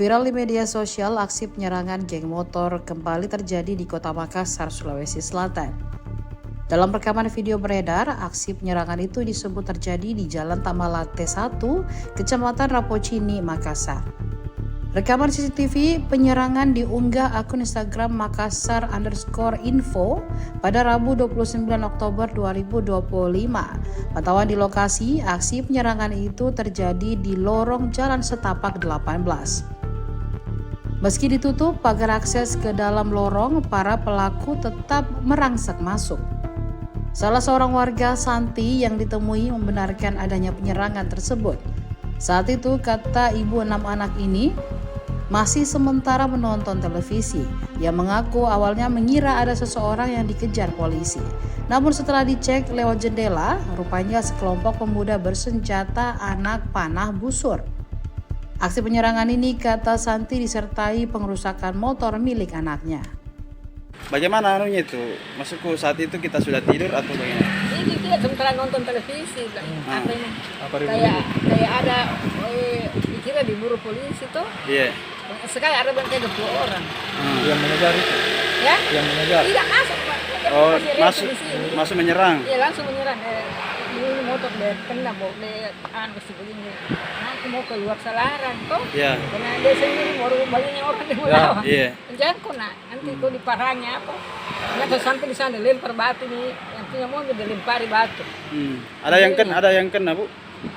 Viral di media sosial, aksi penyerangan geng motor kembali terjadi di Kota Makassar, Sulawesi Selatan. Dalam rekaman video beredar, aksi penyerangan itu disebut terjadi di Jalan Tamalate 1, Kecamatan Rapocini, Makassar. Rekaman CCTV penyerangan diunggah akun Instagram Makassar_info pada Rabu 29 Oktober 2025. Pantauan di lokasi, aksi penyerangan itu terjadi di lorong Jalan Setapak 18. Meski ditutup pagar akses ke dalam lorong, para pelaku tetap merangsek masuk. Salah seorang warga Santi yang ditemui membenarkan adanya penyerangan tersebut. Saat itu, kata ibu 6 anak ini, masih sementara menonton televisi. Ia mengaku awalnya mengira ada seseorang yang dikejar polisi. Namun setelah dicek lewat jendela, rupanya sekelompok pemuda bersenjata anak panah busur. Aksi penyerangan ini, kata Santi, disertai pengerusakan motor milik anaknya. Bagaimana anunya itu? Maksudku saat itu kita sudah tidur atau bagaimana? Ini kita sementara nonton televisi, apa ini? Kayak ada, dikira diburu polisi tuh. Iya. Sekali ada banyak 20 orang. Yang mengejar itu? Ya? Yang mengejar? Tidak masuk, Pak. Oh, masuk menyerang? Iya, langsung menyerang. Ini motor dia kena, dia mesti begini. Nanti mau keluar salaran tuh. Iya. Karena dia sendiri baru banyak orang yang melawan. Iya. Jangan kok nak, nanti kok diparahnya apa? Nanti sampai di sana lempar batu nih, yang punya mobil dilempari batu. Ada yang kena Bu?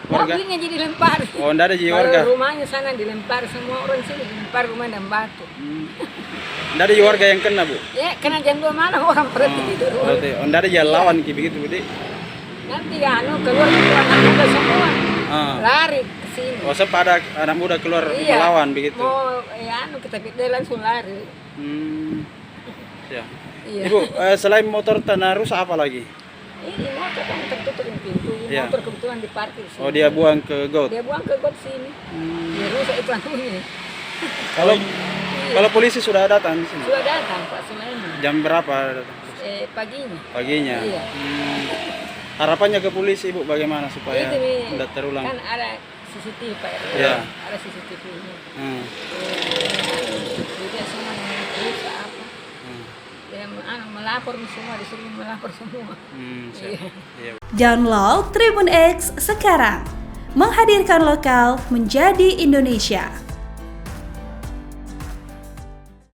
Warga? Mobilnya jadi lempar. Oh, enggak ada jadi warga? Rumahnya sana dilempar, semua orang sini dilempar rumah dan batu. Enggak ada warga yang kena Bu? Ya, kena jam 2 malam orang berarti tidur. Berarti, enggak ada jalan lawan begitu Bu? Nanti keluar anak muda semua. Lari ke sini. Oh, sempat ada anak muda keluar melawan begitu? Mau kita dia langsung lari. Ya. Iya. Ibu, selain motor tanah rusak apa lagi? Ini motor kan tertutup pintu. Iya. Motor kebetulan diparkir sini. Oh, dia buang ke got? Dia buang ke got sini. Dia rusak itu anunya. Kalau polisi sudah datang di sini? Sudah datang Pak semuanya. Jam berapa datang? Paginya. Paginya? Iya. Harapannya ke polisi Ibu bagaimana supaya Itu nih, tidak terulang? kan ada CCTV Pak. Iya. Ada CCTV-nya. Dia semua yang rusak apa. Dia melapor semua, disuruh melapor semua. Iya. Download Tribun X sekarang. Menghadirkan lokal menjadi Indonesia.